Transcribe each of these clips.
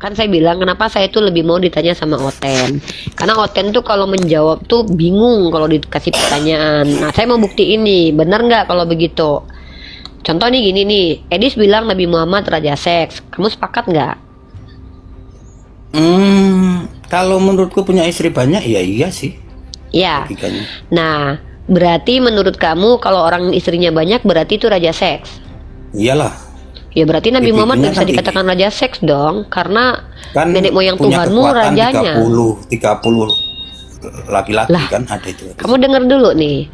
Kan saya bilang kenapa saya tuh lebih mau ditanya sama Oten. Karena Oten tuh kalau menjawab tuh bingung kalau dikasih pertanyaan. Nah, saya mau bukti ini, benar nggak kalau begitu? Contoh nih gini nih, Edis bilang Nabi Muhammad raja seks. Kamu sepakat nggak? Kalau menurutku punya istri banyak, ya iya sih. Iya. Logikanya. Nah, berarti menurut kamu kalau orang istrinya banyak berarti itu raja seks? Iyalah. Ya berarti Nabi Muhammad nggak bisa Kan dikatakan raja seks dong, karena kan nenek moyang punya Tuhanmu kekuatan rajanya. 30 laki-laki Lah, kan ada itu. Kamu dengar dulu nih.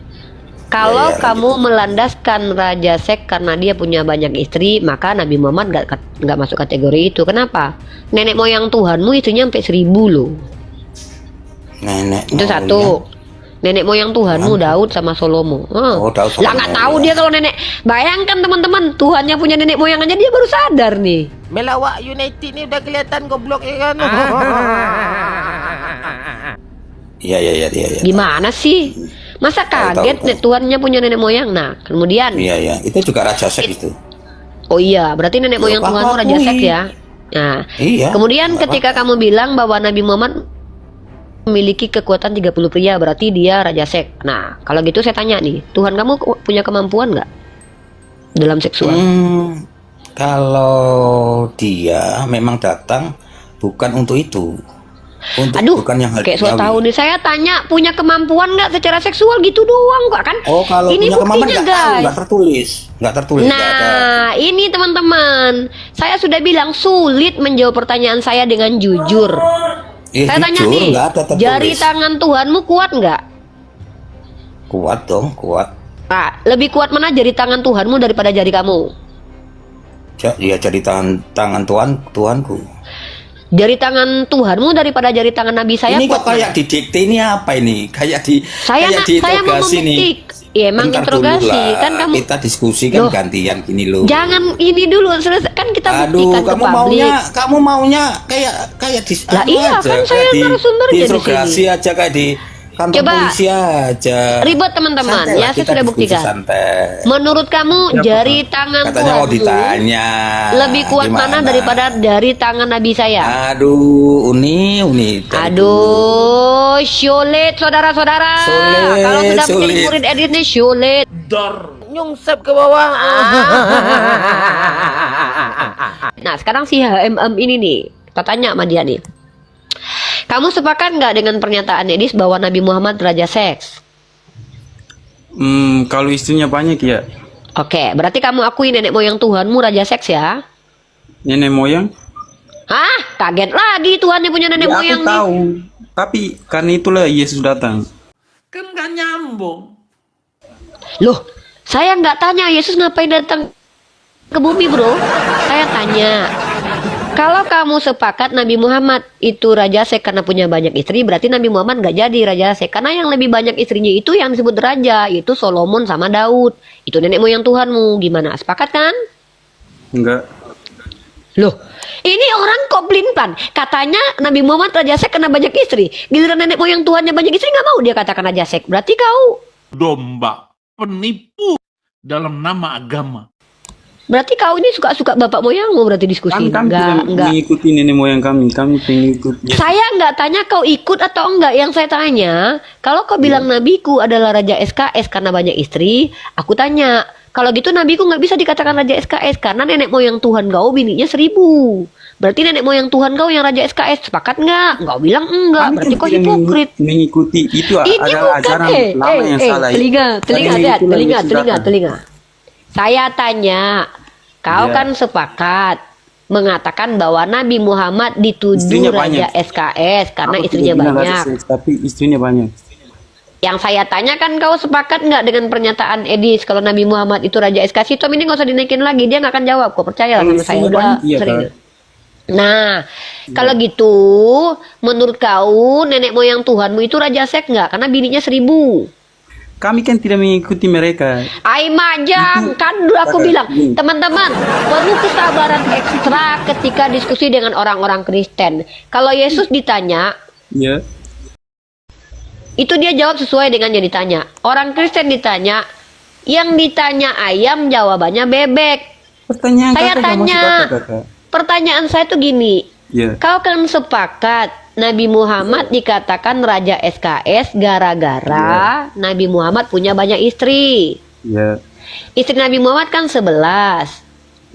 Kalau Ya, kamu lanjut. melandaskan raja seks karena dia punya banyak istri, maka Nabi Muhammad nggak masuk kategori itu. Kenapa? Nenek moyang Tuhanmu istrinya sampai 1000 loh. Nenek Itu moyang. satu. Nenek moyang Tuhanmu Daud sama Salomo. Oh, Daud sama Lah nggak Salomo, tahu ya. dia kalau nenek. Bayangkan teman-teman, Tuhannya punya nenek moyang aja dia baru sadar nih. Melawak United ni udah kelihatan goblok ya kan. Iya. Gimana sih? Masa kaget tahu. Tuhannya punya nenek moyang? Nah, kemudian Iya. Itu juga raja seks itu. oh iya, berarti nenek moyang Apa Tuhanmu raja akui. seks ya. Nah, Iya. kemudian nggak ketika kamu bilang bahwa Nabi Muhammad memiliki kekuatan 30 pria, berarti dia raja seks. Nah, kalau gitu saya tanya nih, Tuhan kamu punya kemampuan nggak dalam seksual? Kalau dia memang datang bukan untuk itu. Aduh, bukan yang hal kayak so duniawi. tahu nih, saya tanya punya kemampuan nggak secara seksual gitu doang kok kan? Oh, kalau ini punya kemampuan buktinya nggak tahu, guys. nggak tertulis, nggak ada. Nah, ini teman-teman, saya sudah bilang sulit menjawab pertanyaan saya dengan jujur. Saya tanya jujur, nih, nggak ada tertulis. jari tangan Tuhanmu kuat nggak? Kuat dong, kuat. Nah, lebih kuat mana jari tangan Tuhanmu daripada jari kamu? Ya jadi tangan Tuhanku. Jari tangan Tuhanmu daripada jari tangan Nabi saya Ini kuat kok kayak mana? didikte ini apa ini? Kayak di Saya kayak saya mau diinterogasi nih. membuktikan. Ya emang Bentar interogasi dulu lah, kan kamu. kita diskusi kan Loh, gantian gini loh. Jangan ini dulu selesai kan kita Aduh, buktikan ke publik. kamu maunya kayak di Lah iya, kan kayak saya narasumbernya di diinterogasi sini. aja kayak di kantor Coba, polisi aja. Ribet teman-teman, Santai ya lah, saya kita sudah diskusi buktikan. santai. Menurut kamu jari tangan Katanya mau Tuhanmu ditanya. lebih kuat mana Gimana? daripada dari tangan Nabi saya? Aduh, Uni. Aduh, sulit saudara-saudara. Sulit, Kalau sudah menjadi sulit. murid Edit nih sulit. Nyungsep ke bawah. Nah sekarang si HMM ini nih, kita tanya sama dia nih. Kamu sepakat nggak dengan pernyataan Edis bahwa Nabi Muhammad raja seks? Kalau istrinya banyak ya. Oke, berarti kamu akui nenek moyang Tuhanmu raja seks ya? Nenek moyang? Hah? Kaget lagi Tuhannya punya nenek Ya, moyang aku nih. tahu. Tapi karena itulah Yesus datang. Kan gak nyambung. Loh, saya nggak tanya Yesus ngapain datang ke bumi bro. Saya tanya, kalau kamu sepakat Nabi Muhammad itu raja seks karena punya banyak istri, berarti Nabi Muhammad nggak jadi raja seks. Karena yang lebih banyak istrinya itu yang disebut raja, yaitu Solomon sama Daud. Itu nenek moyang Tuhanmu. Gimana? Sepakat kan? Enggak. Loh, ini orang kok pelin-pelan. Katanya Nabi Muhammad raja seks karena banyak istri. Giliran nenek moyang Tuhannya banyak istri nggak mau dia katakan raja seks. Berarti kau, Domba penipu dalam nama agama. berarti kau ini suka-suka bapak moyangmu berarti diskusi. Kami tidak mengikuti nenek moyang kami. Kami pengikut Yesus. Saya nggak tanya kau ikut atau enggak. Yang saya tanya, kalau kau bilang nabiku adalah raja SKS karena banyak istri, aku tanya, kalau gitu nabiku nggak bisa dikatakan raja SKS karena nenek moyang Tuhan kau bininya 1000. Berarti nenek moyang Tuhan kau yang raja SKS. Sepakat nggak? Nggak bilang enggak. Kami Berarti kan kau tidak hipokrit. mengikuti itu Ini adalah bukan ajaran lama yang salah. telinga, Karena lihat, itulah telinga, Yesus telinga, datang. telinga. Saya tanya, kau Ya. kan sepakat mengatakan bahwa Nabi Muhammad dituduh Istrinya raja banyak. SKS karena Aku istrinya tidak bilang raja banyak. seks, tapi istrinya banyak. Yang saya tanya kan kau sepakat nggak dengan pernyataan Edis kalau Nabi Muhammad itu raja SKS? Tom ini nggak usah dinaikin lagi, dia nggak akan jawab. Kok percaya Kalau sama saya istrinya udah banyak, iya, sering. Kak. Nah, kalau gitu, menurut kau nenek moyang Tuhanmu itu raja seks nggak? Karena bininya 1000. Kami kan tidak mengikuti mereka. Ai majang, Itu- kan dulu aku Kakak, bilang, gini. teman-teman, perlu kesabaran ekstra ketika diskusi dengan orang-orang Kristen. Kalau Yesus ditanya, Ya. itu dia jawab sesuai dengan yang ditanya. Orang Kristen ditanya, yang ditanya ayam, jawabannya bebek. Pertanyaan Saya kakak nggak masuk tanya. akal, kakak. Pertanyaan saya tuh gini, Ya. Kau kan sepakat Nabi Muhammad dikatakan Raja SKS gara-gara Nabi Muhammad punya banyak istri. Ya. Istri Nabi Muhammad kan 11.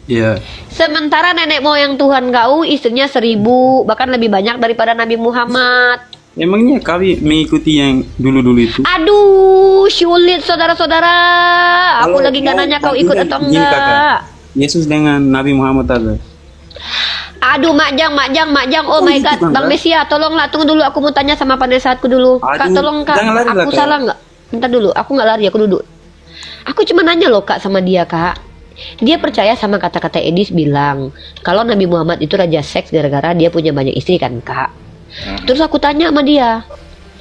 Ya. Sementara nenek moyang Tuhan kau istrinya 1000, bahkan lebih banyak daripada Nabi Muhammad. Emangnya kami mengikuti yang dulu-dulu itu? Aduh, sulit saudara-saudara. Aku Kalau lagi nggak mau nanya kau ikut bandingkan atau gini, enggak. Kakak. Yesus dengan Nabi Muhammad ada. Aduh, Makjang. Oh my gitu, God, Bang, Bang Kak? Mesia, tolonglah tunggu dulu. Aku mau tanya sama penasehatku dulu. Kak, Aduh, tolong Kak. jangan lari lah, Aku Kak. salah nggak? Bentar dulu, aku nggak lari, aku duduk. Aku cuma nanya loh Kak sama dia Kak. Dia percaya sama kata-kata Edis bilang kalau Nabi Muhammad itu raja seks gara-gara dia punya banyak istri kan Kak. Terus aku tanya sama dia,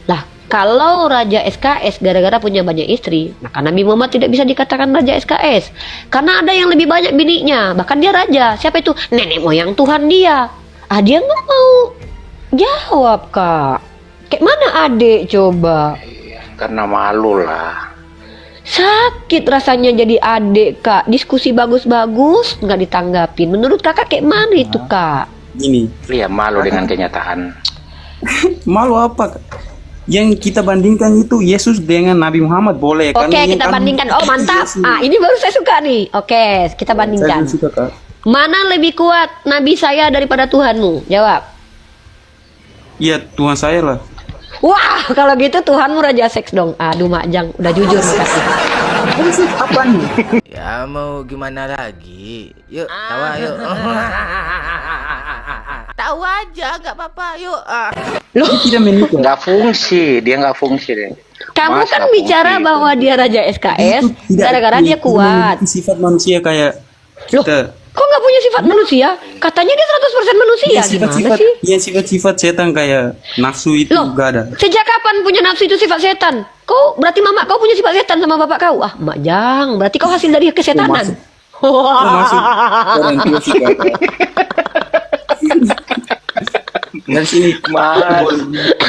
lah kalau raja SKS gara-gara punya banyak istri, maka Nabi Muhammad tidak bisa dikatakan raja SKS karena ada yang lebih banyak bininya, bahkan dia raja. Siapa itu? Nenek moyang Tuhan dia. Dia nggak mau jawab Kak. Kayak mana adik coba? Karena malu lah. Sakit rasanya jadi adik Kak. Diskusi bagus-bagus nggak ditanggapin. Menurut kakak kayak mana itu Kak? Gini, Iya, malu dengan kenyataan. malu apa? Kak? Yang kita bandingkan itu Yesus dengan Nabi Muhammad boleh kan? Oke, Yang kita kami- bandingkan. Oh mantap. Yesus. Ini baru saya suka nih. Oke, kita bandingkan. Saya suka Kak. Mana lebih kuat Nabi saya daripada Tuhanmu? Jawab. Iya, Tuhan saya lah. Wah, kalau gitu Tuhanmu raja seks dong. Aduh, Makjang, udah jujur makasih. Apa nih? Ya mau gimana lagi? Yuk, tawa yuk. Tawa aja, nggak apa-apa. Yuk. Dia tidak menikah. Nggak fungsi, dia nggak fungsi deh. Kamu Masa kan bicara fungsi bahwa dia raja SKS Itu tidak- gara-gara dia tidak kuat. memiliki sifat manusia kayak Loh, kita. kok nggak punya sifat manusia? Katanya dia 100% manusia. Iya, Gimana sifat-sifat, sih? iya sifat-sifat setan kayak nafsu itu Loh, gak ada. sejak kapan punya nafsu itu sifat setan? Kau berarti mama kau punya sifat setan sama bapak kau? Ah, Makjang, berarti kau hasil dari kesetanan. masuk. Masuk orang tua sih, Kak. Dari sini Mas,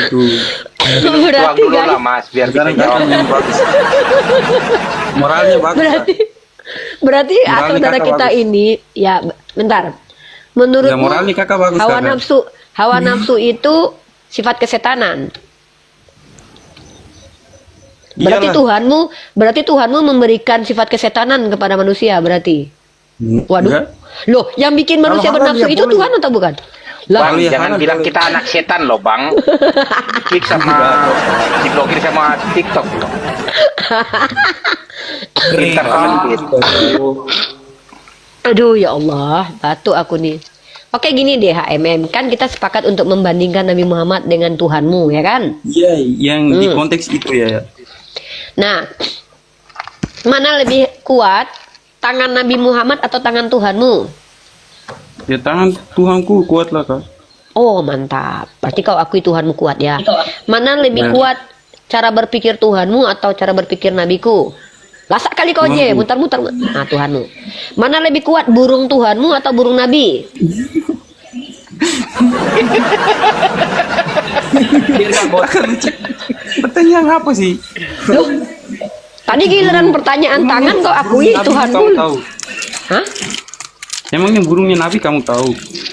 tuh. tuang Berarti dulu guys, lah Mas, biar kita Sekarang jawab. kakak yang bagus. Moralnya bagus. berarti Moralnya saudara kakak kita bagus. ini ya bentar. Menurutmu Ya, moralnya kakak bagus, hawa kakak. nafsu itu sifat kesetanan. Iyalah. Berarti Tuhanmu memberikan sifat kesetanan kepada manusia berarti. Waduh. Enggak. Loh, yang bikin manusia Kalau halal bernafsu ya itu boleh. Tuhan atau bukan? Bang, Kalau ya jangan halal, bilang kalau- kita anak setan loh, Bang. Klik sama diblokir sama TikTok loh. Pintar banget. Aduh ya Allah, batuk aku nih. Oke gini deh HMM, kan kita sepakat untuk membandingkan Nabi Muhammad dengan Tuhanmu ya kan? Iya, yang di konteks itu ya. Nah, mana lebih kuat, tangan Nabi Muhammad atau tangan Tuhanmu? Ya tangan Tuhanku kuat lah, Kak. Oh mantap, berarti kau akui Tuhanmu kuat ya. Mana lebih Ya. kuat, cara berpikir Tuhanmu atau cara berpikir Nabiku? Lasak kali kau aja, Tuhanku. mutar-mutar. Nah Tuhanmu. Mana lebih kuat, burung Tuhanmu atau burung Nabi? Pertanyaan apa sih? Loh, tadi giliran pertanyaan tangan kau akui Nabi Tuhanmu. kamu tahu. Hah? Emangnya burungnya Nabi kamu tahu?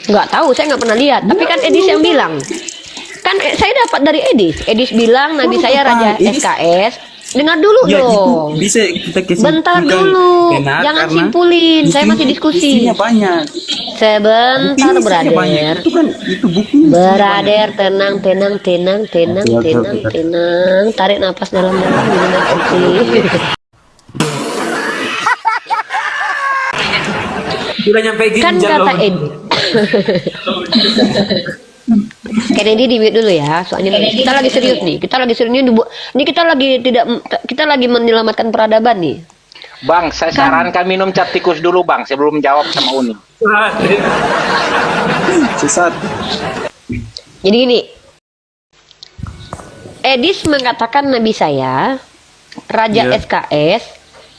Nggak tahu, saya nggak pernah lihat. Tapi kan Edis yang bilang. Kan saya dapat dari Edis. Edis bilang Nabi saya Raja Edis- SKS. Dengar dulu Ya itu dong. bisa kita kesimpulan. Bentar dulu. benar Jangan karena simpulin. Saya masih diskusi. Istrinya banyak. Sebentar, Istrinya banyak. brother. Itu kan itu bukti. Brother, tenang. Oke, oke. Tarik nafas dalam-dalam. Minum air putih. Sudah nyampe Kan kata Edis. Kennedy di mute dulu ya, soalnya kita lagi serius nih. Kita lagi serius ini kita lagi menyelamatkan peradaban nih. Bang, saya sarankan minum cat tikus dulu, Bang, sebelum jawab sama Uni. Sesat. Jadi gini, Edis mengatakan Nabi saya Raja Ya. SKS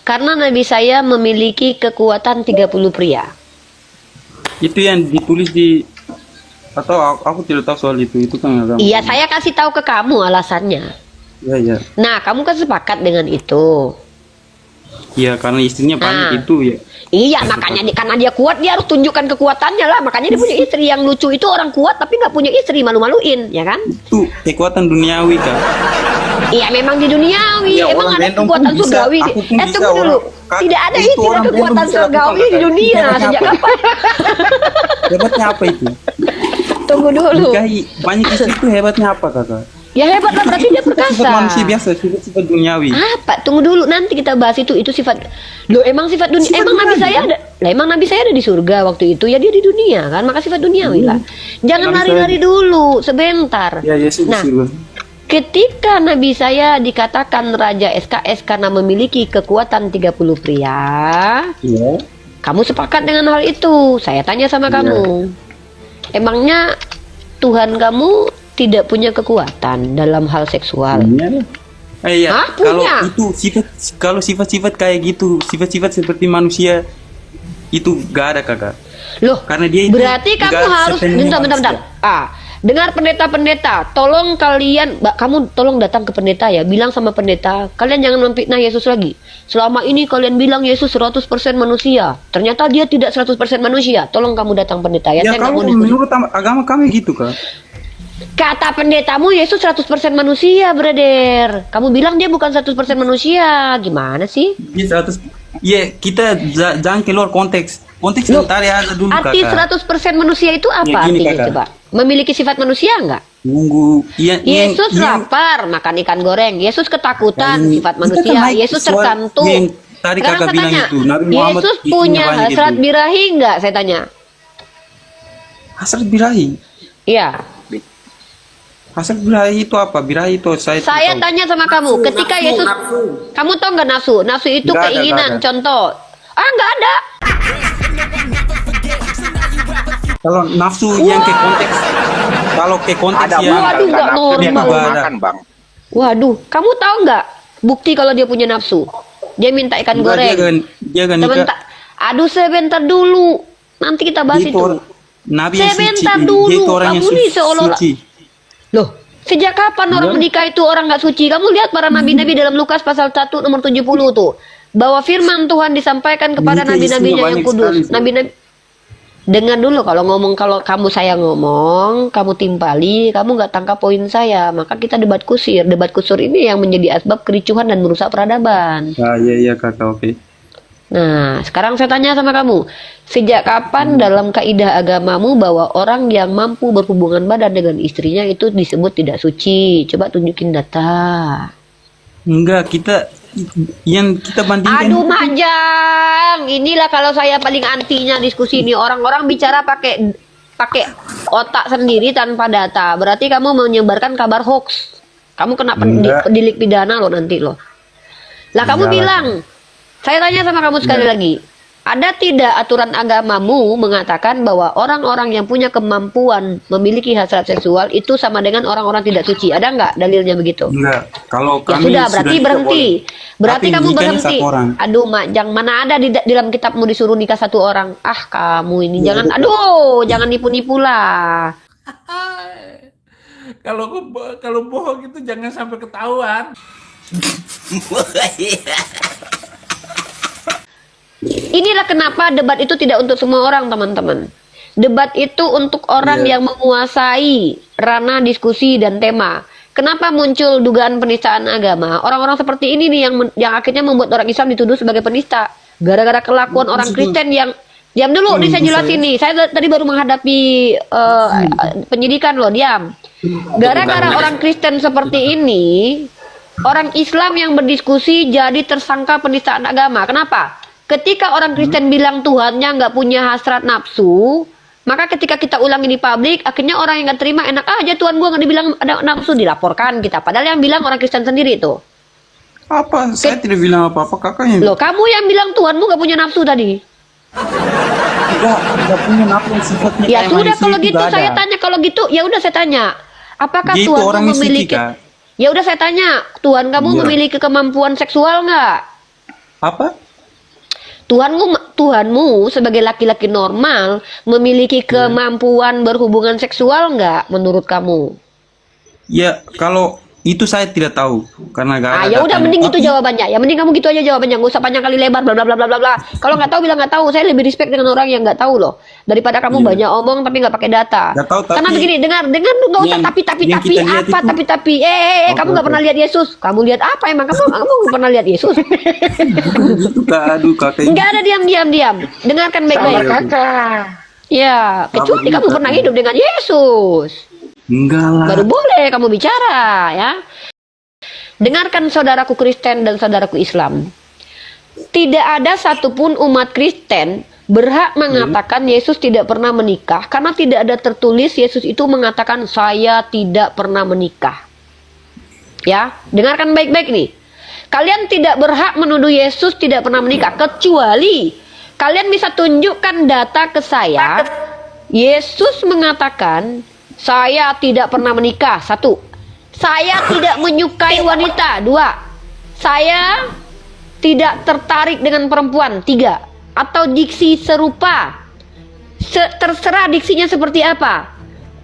karena Nabi saya memiliki kekuatan 30 pria. Itu yang ditulis di atau aku tidak tahu soal itu kan agama. Iya, saya kasih tahu ke kamu alasannya. Ya, ya. Nah, kamu kan sepakat dengan itu. Ya karena istrinya banyak Nah. itu ya. Iya, makanya karena dia kuat, dia harus tunjukkan kekuatannya lah. Makanya dia punya istri yang lucu itu orang kuat tapi nggak punya istri, malu-maluin, ya kan? Itu kekuatan duniawi Kak. Iya, memang di duniawi. Ya, Emang orang ada random kekuatan pun bisa, surgawi. aku pun bisa, Tunggu dulu. Kak, Tidak ada itu istilah orang random kekuatan bisa surgawi lakukan, di Kak. dunia. Hebatnya Sejak apa? kapan? Hebatnya apa itu? Tunggu dulu. Nikahi banyak istri itu hebatnya apa Kakak? Ya hebat lah, berarti dia Sifat perkasa. manusia biasa, sifat duniawi. Apa? Tunggu dulu, nanti kita bahas itu sifat. Loh, emang sifat dunia. Sifat Emang nabi duniawi, saya kan? ada. Lah emang nabi saya ada di surga waktu itu. Ya dia di dunia kan, maka sifat duniawi lah. Jangan Nabi lari-lari dulu, sebentar. Ya Yesus Nah, surga. ketika nabi saya dikatakan raja SKS karena memiliki kekuatan 30 pria, Iya. kamu sepakat dengan hal itu? Saya tanya sama kamu. Emangnya Tuhan kamu tidak punya kekuatan dalam hal seksual? Iya. Iya. Hah, Kalau punya? itu kalau sifat-sifat kayak gitu, sifat-sifat seperti manusia itu gak ada Kakak. Loh, Karena dia itu berarti kamu nggak harus sepenuhnya bentar. Dengar pendeta-pendeta, tolong kalian, kamu tolong datang ke pendeta ya, bilang sama pendeta, kalian jangan memfitnah Yesus lagi. Selama ini kalian bilang Yesus 100% manusia, ternyata dia tidak 100% manusia. Tolong kamu datang pendeta ya, Ya saya nggak kalau mau diskusi. menurut agama kami gitu Kak. Kata pendetamu Yesus 100% manusia, brother. Kamu bilang dia bukan 100% manusia. Gimana sih? Dia 100. Ya kita jangan keluar konteks. Konteks Loh, yang tadi ada dulu Arti Kakak. 100% manusia itu apa Ya, gini, artinya Kakak. coba? Memiliki sifat manusia enggak? Nunggu. Iya. Yesus lapar, makan ikan goreng. Yesus ketakutan, Ini- sifat ini manusia. kan naik Yesus soal terkantuk. yang tadi Sekarang Kakak saya bilang tanya, itu, Nabi Muhammad Yesus istrinya punya banyak hasrat itu. birahi enggak? Saya tanya. Hasrat birahi. Iya. Hasrat birahi itu apa? Birahi itu saya Saya tahu. tanya sama kamu, ketika Yesus, kamu tahu nggak nafsu? Nafsu itu Nggak ada, keinginan. nggak ada. Contoh, nggak ada. Kalau nafsu yang ke konteks, kalau ke konteks Ada yang bang, Waduh, nggak nggak nafsu dia normal. nggak makan bang. Waduh, kamu tahu nggak bukti kalau dia punya nafsu? Dia minta ikan Enggak, goreng. dia kan nikah. Sebentar. Aduh, sebentar dulu. Nanti kita bahas Dia itu. Nabi yang suci. Sebentar Dia dulu. itu orang yang Kamu nih seolah-olah. suci. Loh, sejak kapan orang menikah itu orang nggak suci? Kamu lihat para nabi-nabi dalam Lukas pasal 1 nomor 70 tuh. Bahwa firman Tuhan disampaikan kepada Menikah nabi-nabinya isinya yang banyak kudus. sekali, tuh. Nabi-nabi. Dengar dulu kalau kamu saya ngomong, kamu timpali, kamu nggak tangkap poin saya, maka kita debat kusir. Debat kusir ini yang menjadi asbab kericuhan dan merusak peradaban. Iya Kakak, oke. Nah, sekarang saya tanya sama kamu, sejak kapan dalam kaidah agamamu bahwa orang yang mampu berhubungan badan dengan istrinya itu disebut tidak suci? Coba tunjukin data. Enggak, yang kita bandingkan. Aduh, Majang, inilah kalau saya paling antinya diskusi ini. Orang-orang bicara pakai otak sendiri tanpa data. Berarti kamu menyebarkan kabar hoax. Kamu kena Enggak. pendidik pidana loh nanti loh. Lah kamu Enggak lah. bilang, saya tanya sama kamu sekali lagi. Ada tidak aturan agamamu mengatakan bahwa orang-orang yang punya kemampuan memiliki hasrat seksual itu sama dengan orang-orang tidak suci? Ada nggak dalilnya begitu? Enggak. Kalau Ya kami sudah, berarti nikah berhenti. boleh. Berarti Tapi kamu nikahnya berhenti. satu orang. Aduh, Majang, mana ada di dalam kitabmu disuruh nikah satu orang? Ah, kamu ini jangan, aduh, jangan nipu-nipu lah. Kalau bohong itu jangan sampai ketahuan. Inilah kenapa debat itu tidak untuk semua orang, teman-teman. Debat itu untuk orang yang menguasai ranah diskusi dan tema. Kenapa muncul dugaan penistaan agama? Orang-orang seperti ini nih yang akhirnya membuat orang Islam dituduh sebagai penista. Gara-gara kelakuan orang Kristen yang diam dulu, nih saya jelasin nih. Saya tadi baru menghadapi penyidikan loh, diam. Gara-gara orang Kristen seperti ini, orang Islam yang berdiskusi jadi tersangka penistaan agama. Kenapa? Ketika orang Kristen bilang Tuhannya nggak punya hasrat nafsu, maka ketika kita ulangi di publik, akhirnya orang yang nggak terima enak aja Tuhan gua nggak dibilang ada nafsu, dilaporkan kita. Padahal yang bilang orang Kristen sendiri itu. Apa? Saya tidak bilang apa-apa, kakaknya. Loh, kamu yang bilang Tuhanmu nggak punya nafsu tadi. Enggak punya nafsu yang sifatnya Ya kayak sudah manusia kalau itu gitu nggak saya ada. tanya, kalau gitu ya udah saya tanya. Apakah Dia itu Tuhanmu orang yang suci, memiliki? Kak. Ya udah saya tanya, Tuhan kamu Iya. memiliki kemampuan seksual nggak? Apa? Tuhanmu sebagai laki-laki normal memiliki kemampuan berhubungan seksual nggak menurut kamu? Ya kalau Itu saya tidak tahu karena gak ada. Ya udah, datanya. mending itu Tapi- jawabannya. Ya mending kamu gitu aja jawabannya, nggak usah panjang kali lebar bla bla bla bla bla bla. Kalau nggak tahu bilang nggak tahu. Saya lebih respect dengan orang yang nggak tahu loh, daripada kamu banyak omong tapi nggak pakai data. Nggak tahu, tapi Karena begini, dengar nggak usah yang- tapi yang kita lihat apa itu- tapi kamu nggak pernah lihat Yesus. Kamu lihat apa emang? Kamu nggak pernah lihat Yesus? Itu Kak, aduh Kak, kayak Nggak ada diam. Dengarkan baik-baik. Ya, kecuali kamu pernah hidup dengan Yesus. enggak lah. Baru boleh kamu bicara, ya. Dengarkan saudaraku Kristen dan saudaraku Islam. Tidak ada satupun umat Kristen berhak mengatakan Yesus tidak pernah menikah, karena tidak ada tertulis Yesus itu mengatakan saya tidak pernah menikah. Ya, dengarkan baik-baik nih. Kalian tidak berhak menuduh Yesus tidak pernah menikah, kecuali kalian bisa tunjukkan data ke saya. Yesus mengatakan saya tidak pernah menikah. 1. Saya tidak menyukai wanita. 2. Saya tidak tertarik dengan perempuan. 3. Atau diksi serupa. Terserah diksinya seperti apa.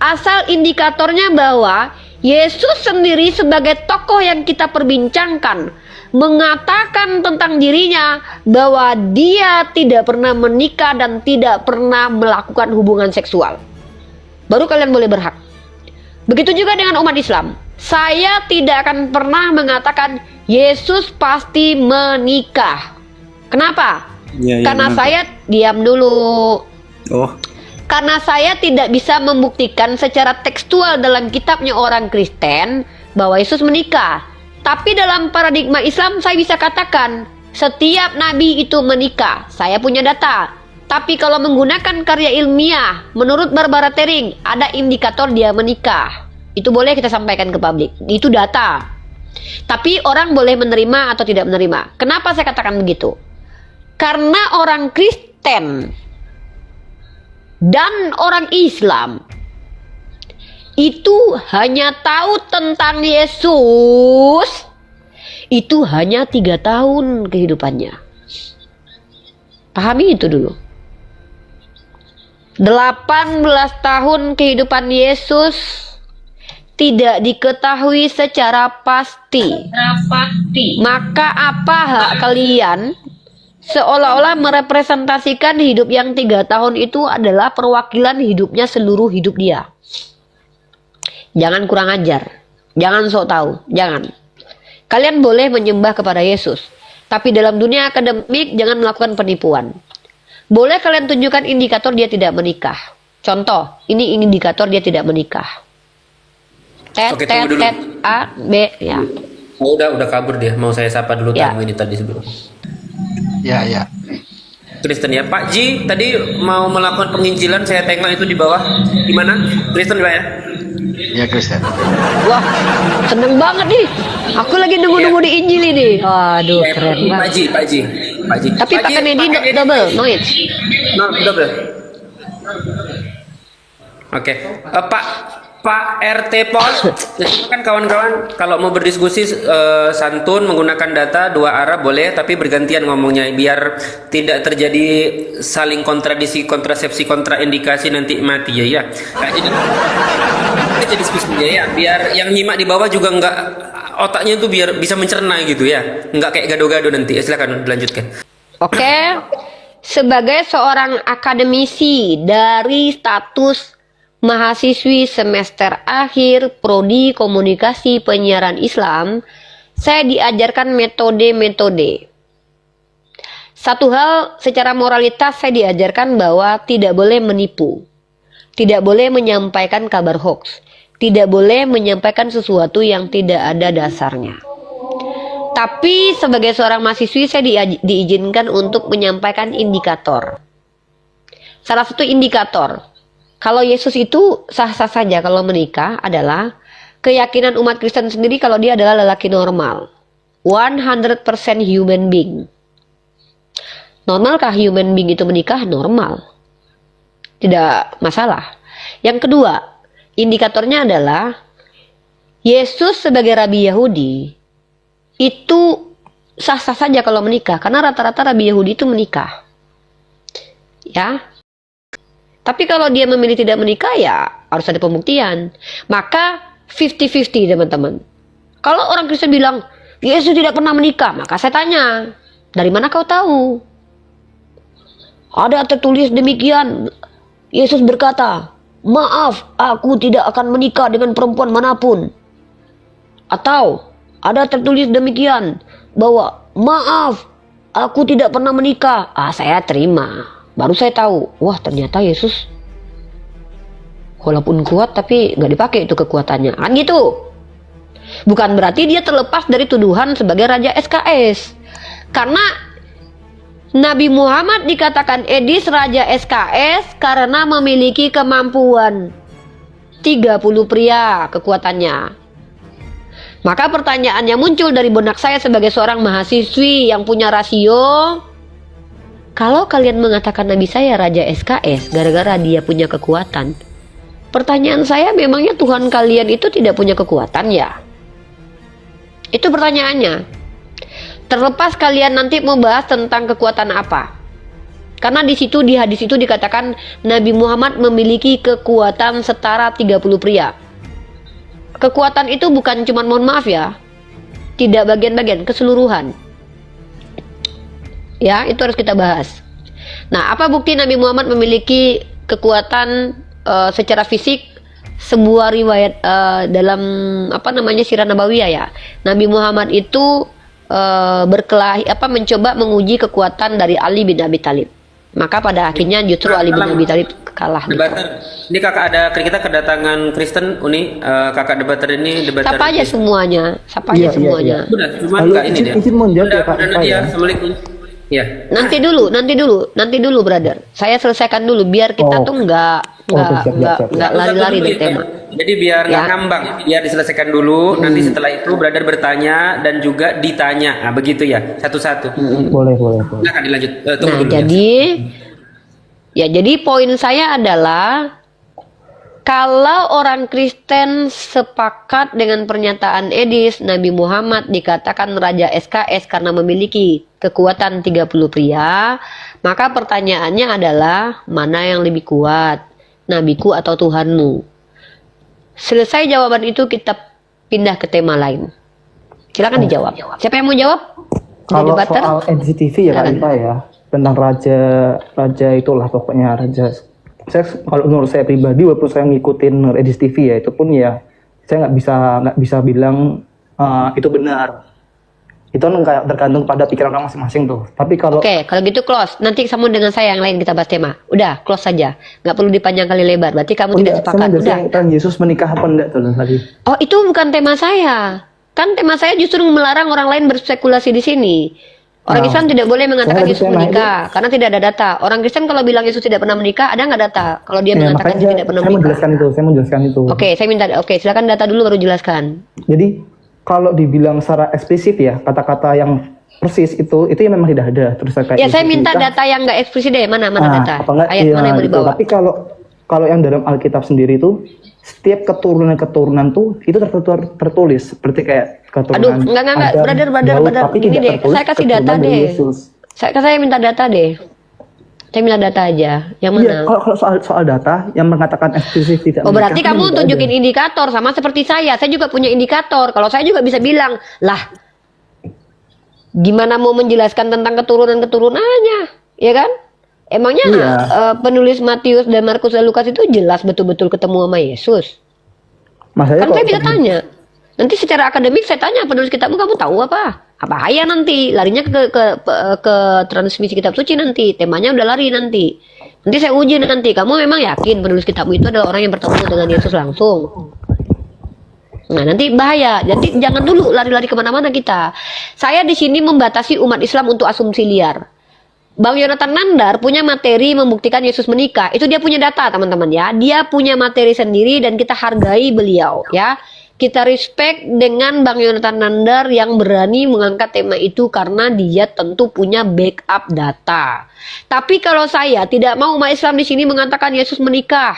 Asal indikatornya bahwa Yesus sendiri sebagai tokoh yang kita perbincangkan mengatakan tentang dirinya bahwa dia tidak pernah menikah dan tidak pernah melakukan hubungan seksual. Baru kalian boleh berhak. Begitu juga dengan umat Islam. Saya tidak akan pernah mengatakan Yesus pasti menikah. Kenapa? Ya, Karena kenapa? saya diam dulu. Oh, Karena saya tidak bisa membuktikan secara tekstual dalam kitabnya orang Kristen bahwa Yesus menikah. Tapi dalam paradigma Islam saya bisa katakan setiap nabi itu menikah. Saya punya data. Tapi kalau menggunakan karya ilmiah, menurut Barbara Tering ada indikator dia menikah. Itu boleh kita sampaikan ke publik. Itu data. Tapi orang boleh menerima atau tidak menerima. Kenapa saya katakan begitu? Karena orang Kristen dan orang Islam itu hanya tahu tentang Yesus itu hanya 3 tahun kehidupannya. Pahami itu dulu. 18 tahun kehidupan Yesus tidak diketahui secara pasti. Maka apa hak kalian seolah-olah merepresentasikan hidup yang 3 tahun itu adalah perwakilan hidupnya seluruh hidup dia. Jangan kurang ajar. Jangan sok tahu. Jangan. Kalian boleh menyembah kepada Yesus. Tapi dalam dunia akademik jangan melakukan penipuan. Boleh kalian tunjukkan indikator dia tidak menikah. Contoh, ini indikator dia tidak menikah. Oke, tunggu dulu. A, B, ya. Oh, udah kabur dia. Mau saya sapa dulu Ya. tamu ini tadi sebelum. Ya. Kristen ya, Pak Ji tadi mau melakukan penginjilan, saya tengok itu di bawah. Gimana? Kristen Pak ya? Ya Kristen. Wah, seneng banget nih. Aku lagi nunggu-nunggu di Injil ini. Aduh, Eh, keren Pak banget. Ji. Tapi Pak Ji, pakai medi pakai double noise. No, double. Oke. Pak RT Pol, kan kawan-kawan kalau mau berdiskusi santun menggunakan data 2 arah boleh, tapi bergantian ngomongnya biar tidak terjadi saling kontradiksi, kontrasepsi, kontraindikasi nanti mati ya. Nah, jadi diskusinya ya, biar yang nyimak di bawah juga nggak otaknya tuh biar bisa mencerna gitu ya, nggak kayak gado-gado nanti. Silakan dilanjutkan. Oke. Sebagai seorang akademisi dari status mahasiswi semester akhir Prodi Komunikasi Penyiaran Islam, saya diajarkan metode-metode. Satu hal secara moralitas saya diajarkan bahwa tidak boleh menipu, tidak boleh menyampaikan kabar hoax, tidak boleh menyampaikan sesuatu yang tidak ada dasarnya. Tapi sebagai seorang mahasiswi saya diizinkan untuk menyampaikan indikator. Salah satu indikator kalau Yesus itu sah-sah saja kalau menikah adalah keyakinan umat Kristen sendiri kalau dia adalah lelaki normal. 100% human being. Normalkah human being itu menikah? Normal. Tidak masalah. Yang kedua, indikatornya adalah Yesus sebagai Rabi Yahudi itu sah-sah saja kalau menikah. Karena rata-rata Rabi Yahudi itu menikah. Ya. Tapi kalau dia memilih tidak menikah ya harus ada pembuktian. Maka 50-50 teman-teman. Kalau orang Kristen bilang Yesus tidak pernah menikah, maka saya tanya, dari mana kau tahu? Ada tertulis demikian. Yesus berkata, maaf, aku tidak akan menikah dengan perempuan manapun. Atau ada tertulis demikian, bahwa maaf, aku tidak pernah menikah. Saya terima. Baru saya tahu, wah ternyata Yesus walaupun kuat tapi nggak dipakai itu kekuatannya. Kan gitu. Bukan berarti dia terlepas dari tuduhan sebagai Raja SKS. Karena Nabi Muhammad dikatakan Edis Raja SKS karena memiliki kemampuan 30 pria kekuatannya. Maka pertanyaannya muncul dari benak saya sebagai seorang mahasiswi yang punya rasio. Kalau kalian mengatakan Nabi saya Raja SKS gara-gara dia punya kekuatan, pertanyaan saya, memangnya Tuhan kalian itu tidak punya kekuatan ya? Itu pertanyaannya. Terlepas kalian nanti membahas tentang kekuatan apa. Karena di situ di hadis itu dikatakan Nabi Muhammad memiliki kekuatan setara 30 pria. Kekuatan itu bukan cuma, mohon maaf ya, tidak bagian-bagian, keseluruhan. Ya, itu harus kita bahas. Nah, apa bukti Nabi Muhammad memiliki kekuatan secara fisik? Sebuah riwayat dalam Sirah Nabawiyah ya. Nabi Muhammad itu mencoba menguji kekuatan dari Ali bin Abi Thalib. Maka pada akhirnya justru Ali bin Abi Thalib kalah. Debater. Ini kakak ada kita kedatangan Kristen Uni. Kakak debater ini debater. Sapa aja semuanya. Sapa aja semuanya. Sudah, cuma Halo, enggak ini dia. izin menjawab ya, Pak. Nadia, Ya. Assalamualaikum. Ya. Nanti dulu, brother. Saya selesaikan dulu biar kita tuh nggak lari-lari dari tema. Jadi biar nggak Ya. ngambang, biar diselesaikan dulu. Nanti setelah itu brother bertanya dan juga ditanya. Nah, begitu ya, satu-satu. Boleh. Silakan dilanjut. Tunggu Nah, dulu. jadi poin saya adalah kalau orang Kristen sepakat dengan pernyataan Edis, Nabi Muhammad dikatakan Raja SKS karena memiliki kekuatan 30 pria, maka pertanyaannya adalah mana yang lebih kuat, nabiku atau Tuhanmu? Selesai jawaban itu kita pindah ke tema lain. Silakan dijawab. Siapa yang mau jawab? Kalau Debater? soal NCTV ya Kak Ipa ya, tentang raja itulah pokoknya raja. Saya kalau menurut saya pribadi, walaupun saya ngikutin Edis TV ya, itu pun ya saya nggak bisa bilang itu benar. Itu kan kayak tergantung pada pikiran orang masing-masing tuh. Tapi kalau Oke, kalau gitu close. Nanti sambung dengan saya yang lain kita bahas tema. Udah, close saja. Nggak perlu dipanjang kali lebar. Berarti kamu tidak sepakat. Udah. kan Yesus menikah apa enggak tuh tadi? Oh, itu bukan tema saya. Kan tema saya justru melarang orang lain berspekulasi di sini. Orang Nah, Islam tidak boleh mengatakan saya Yesus bisa menikah karena tidak ada data. Orang Kristen kalau bilang Yesus tidak pernah menikah, ada nggak data? Kalau dia Ya, mengatakan makanya dia tidak pernah saya menikah. saya mau jelaskan itu. Oke, silakan data dulu baru jelaskan. Jadi kalau dibilang secara eksplisit ya, kata-kata yang persis itu ya memang tidak ada. Terus kayak Ya, saya Yesus minta menikah, data yang nggak eksplisit deh. Mana data? apa enggak, Ayat iya, mana yang mau gitu. dibawa? Tapi kalau yang dalam Alkitab sendiri itu setiap keturunan tuh itu tertulis seperti kayak keturunan Aduh, enggak, Adam, brother. Daud, tapi Gini tidak deh, tertulis saya kasih keturunan data dari deh. Yesus. Saya minta data deh. Saya minta data aja. Yang mana? Iya, kalau soal data yang mengatakan eksplisit tidak Oh, berarti menikah, kamu tidak tunjukin ada. indikator sama seperti saya. Saya juga punya indikator. Kalau saya juga bisa bilang, lah, gimana mau menjelaskan tentang keturunannya, ya kan? Emangnya Iya. penulis Matius dan Markus dan Lukas itu jelas betul-betul ketemu sama Yesus? Masanya Kan kalau saya bisa tanya. Nanti secara akademik saya tanya penulis kitabmu, kamu tahu apa? Apa bahaya nanti larinya ke transmisi kitab suci nanti. Temanya udah lari nanti. Nanti saya uji nanti. Kamu memang yakin penulis kitabmu itu adalah orang yang bertemu dengan Yesus langsung? Nah, nanti bahaya. Jadi jangan dulu lari-lari kemana-mana kita. Saya di sini membatasi umat Islam untuk asumsi liar. Bang Yonatan Nandar punya materi membuktikan Yesus menikah. Itu dia punya data, teman-teman ya. Dia punya materi sendiri dan kita hargai beliau ya. Kita respect dengan Bang Yonatan Nandar yang berani mengangkat tema itu karena dia tentu punya backup data. Tapi kalau saya tidak mau umat Islam di sini mengatakan Yesus menikah.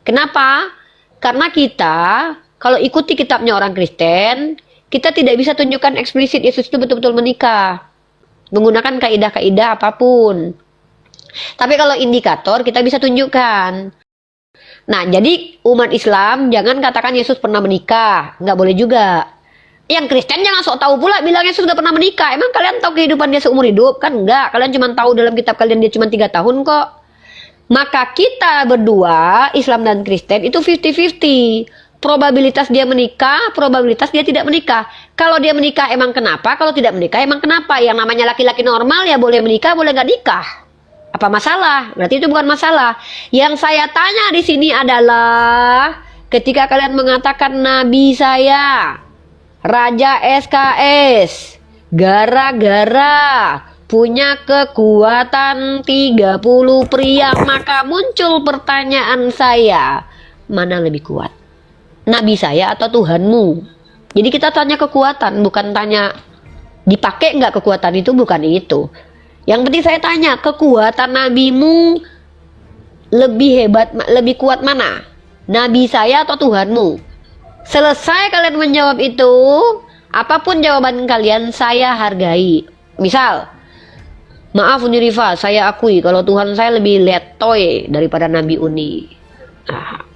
Kenapa? Karena kita kalau ikuti kitabnya orang Kristen, kita tidak bisa tunjukkan eksplisit Yesus itu betul-betul menikah. Menggunakan kaidah-kaidah apapun. Tapi kalau indikator kita bisa tunjukkan. Nah, jadi umat Islam jangan katakan Yesus pernah menikah. Nggak boleh juga. Yang Kristen jangan sok tahu pula bilang Yesus sudah pernah menikah. Emang kalian tahu kehidupan dia seumur hidup? Kan enggak. Kalian cuma tahu dalam kitab kalian dia cuma 3 tahun kok. Maka kita berdua, Islam dan Kristen itu 50-50. Probabilitas dia menikah, probabilitas dia tidak menikah. Kalau dia menikah emang kenapa? Kalau tidak menikah emang kenapa? Yang namanya laki-laki normal ya boleh menikah, boleh nggak nikah. Apa masalah? Berarti itu bukan masalah. Yang saya tanya di sini adalah ketika kalian mengatakan nabi saya Raja SKS gara-gara punya kekuatan 30 pria, maka muncul pertanyaan saya, mana lebih kuat? Nabi saya atau Tuhanmu? Jadi kita tanya kekuatan, bukan tanya dipakai nggak kekuatan itu, bukan itu. Yang penting saya tanya, kekuatan nabimu lebih hebat, lebih kuat mana? Nabi saya atau Tuhanmu? Selesai kalian menjawab itu, apapun jawaban kalian saya hargai. Misal, maaf Uni Rifa, saya akui kalau Tuhan saya lebih letoy daripada Nabi Uni.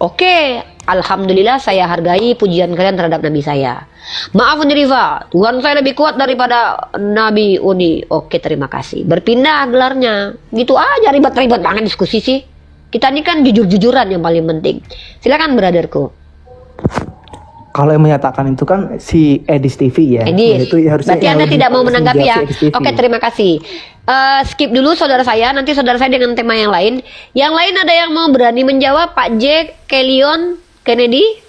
Oke, alhamdulillah saya hargai pujian kalian terhadap Nabi saya. Maaf Uni Rifa, Tuhan saya lebih kuat daripada Nabi Uni. Oke, terima kasih. Berpindah gelarnya. Gitu aja, ribet-ribet banget diskusi sih. Kita ini kan jujur-jujuran yang paling penting. Silakan brotherku. Kalau yang menyatakan itu kan si Edis TV ya. Edis, Itu harusnya berarti yang Anda lebih tidak mau menanggapi ya? Edis TV. Oke, terima kasih. Skip dulu saudara saya, nanti saudara saya dengan tema yang lain. Yang lain ada yang mau berani menjawab? Pak Jack, Kelion, Kennedy?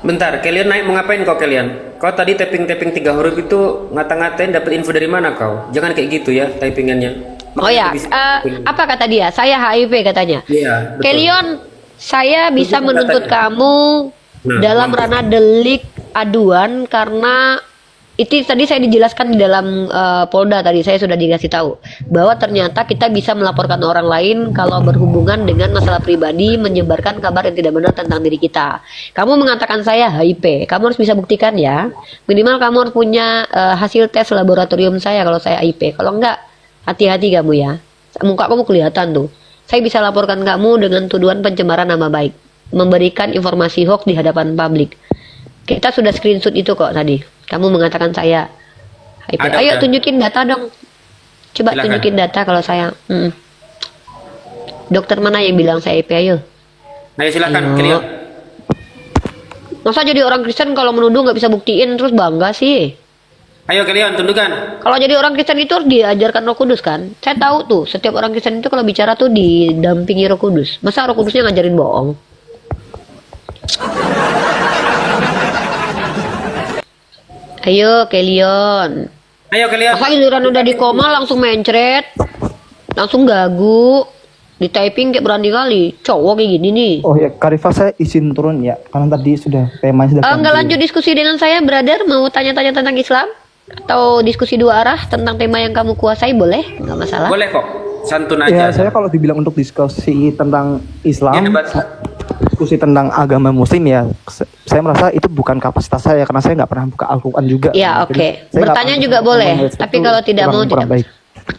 Bentar, kalian naik mau ngapain kau kalian? Kau tadi tapping-tapping 3 huruf itu ngata-ngatain dapat info dari mana kau? Jangan kayak gitu ya typingannya. Oh ya, apa kata dia? Saya HIV katanya. Iya, betul. Kelion, saya bisa Betul menuntut katanya. kamu dalam ranah delik aduan karena itu tadi saya dijelaskan di dalam Polda tadi saya sudah dikasih tahu bahwa ternyata kita bisa melaporkan orang lain kalau berhubungan dengan masalah pribadi, menyebarkan kabar yang tidak benar tentang diri kita. Kamu mengatakan saya HIV, kamu harus bisa buktikan ya. Minimal kamu harus punya hasil tes laboratorium saya kalau saya HIV. Kalau enggak, hati-hati kamu ya. Muka kamu kelihatan tuh. Saya bisa laporkan kamu dengan tuduhan pencemaran nama baik, memberikan informasi hoax di hadapan publik. Kita sudah screenshot itu kok tadi. Kamu mengatakan saya HIV. Ada, Ayo ada. tunjukin data dong. Coba Silakan. tunjukin data kalau saya. Dokter mana yang bilang saya HIV? Ayo. Ayo silakan Ayo. kalian. Masa jadi orang Kristen kalau menuduh nggak bisa buktiin terus bangga sih? Ayo kalian tundukkan. Kalau jadi orang Kristen itu harus diajarkan Roh Kudus kan? Saya tahu tuh, setiap orang Kristen itu kalau bicara tuh didampingi Roh Kudus. Masa Roh Kudusnya ngajarin bohong? Ayo, Kelion. Ayo kalian. Masa giliran udah di koma langsung mencret, langsung gagu, di typing kayak berani kali. Cowok kayak gini nih. Oh ya, Karifa saya izin turun ya, karena tadi sudah temanya sudah. Enggak lanjut diskusi dengan saya, brother. Mau tanya-tanya tentang Islam? Atau diskusi 2 arah tentang tema yang kamu kuasai, boleh? Enggak masalah. Boleh kok. Santun Ya, aja. saya kalau dibilang untuk diskusi tentang Islam, Ya, debat. diskusi tentang agama Muslim ya, saya merasa itu bukan kapasitas saya karena saya nggak pernah buka Al-Quran juga. Ya, Jadi, oke. saya nggak Bertanya pernah juga boleh, menganalisis tapi itu kalau tidak mau kurang tidak. baik.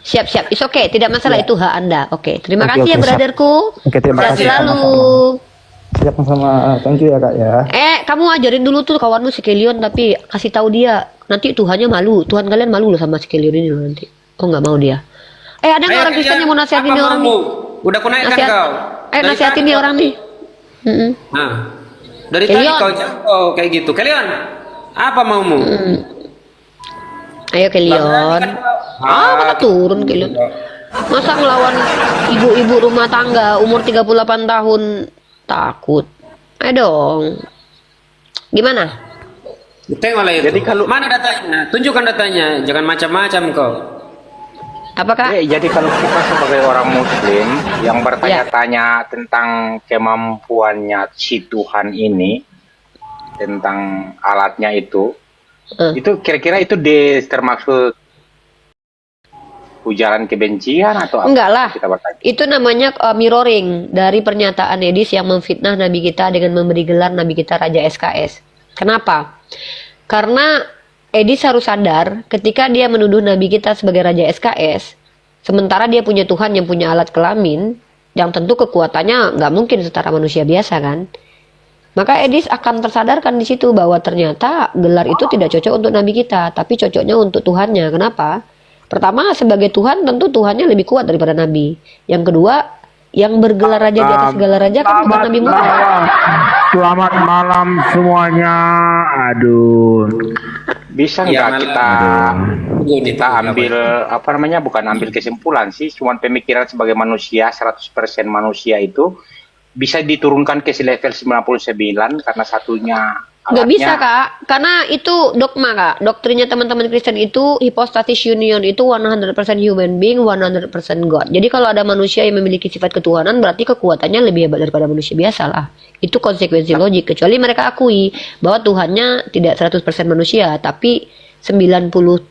Siap-siap. It's okay, tidak masalah, itu hak Anda. Oke, terima Oke, kasih ya, oke, siap. brotherku. Oke, terima Sehat kasih, selalu. Siap sama, thank you ya kak ya. Kamu ajarin dulu tuh kawanmu si Kelion, tapi kasih tahu dia. Nanti Tuhannya malu. Tuhan kalian malu loh sama si Kelion ini loh nanti. Oh nggak mau dia. Ada nggak Ayo, orang Kristen kalian. yang mau nasihatin Apa nih orang nih? maumu? Udah ku naikkan Nasihat. kau. Dari Nasihatin tadi nih kau- orang nih. Nah, dari Kalian. tadi kau jauh kayak gitu. Kalian, apa maumu? Ayo Kelion. Maka turun Kelion. Masa ngelawan ibu-ibu rumah tangga umur 38 tahun takut? Ayo dong. Gimana? Tengoklah itu. Jadi kalau- mana datanya? Tunjukkan datanya. Jangan macam-macam kau. Apakah? Jadi kalau kita sebagai orang Muslim yang bertanya-tanya tentang kemampuannya si Tuhan ini, tentang alatnya itu kira-kira itu termasuk ujaran kebencian atau apa? Enggak lah. Kita bertanya. Itu namanya mirroring dari pernyataan Edis yang memfitnah Nabi kita dengan memberi gelar Nabi kita Raja SKS. Kenapa? Karena Edis harus sadar ketika dia menuduh Nabi kita sebagai Raja SKS, sementara dia punya Tuhan yang punya alat kelamin, yang tentu kekuatannya nggak mungkin setara manusia biasa kan. Maka Edis akan tersadarkan di situ bahwa ternyata gelar itu tidak cocok untuk nabi kita, tapi cocoknya untuk Tuhannya. Kenapa? Pertama, sebagai Tuhan tentu Tuhannya lebih kuat daripada nabi. Yang kedua, yang bergelar raja di atas segala raja kan bukan Nabi Muhammad. Selamat malam semuanya. Aduh. Bisa Ya, nggak kita ambil apa namanya, bukan ambil kesimpulan sih, cuman pemikiran sebagai manusia 100% manusia itu bisa diturunkan ke level 99 karena satunya Nggak bisa alatnya. Kak, karena itu dogma Kak. Doktrinnya teman-teman Kristen itu hypostatic union itu 100% human being, 100% God. Jadi kalau ada manusia yang memiliki sifat ketuhanan berarti kekuatannya lebih hebat daripada manusia biasa lah. Itu konsekuensi logik, kecuali mereka akui bahwa Tuhannya tidak 100% manusia, tapi 97%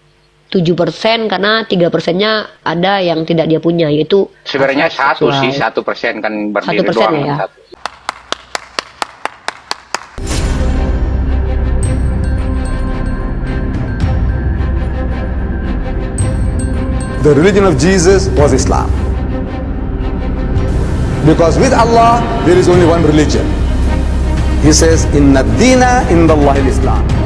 karena 3%-nya ada yang tidak dia punya, yaitu Sebenarnya hasrat satu sih, seksual. 1% kan berdiri 1% doang. ya. Satu. The religion of Jesus was Islam. Because with Allah, there is only one religion. He says, Inna dina indallahi al-Islam.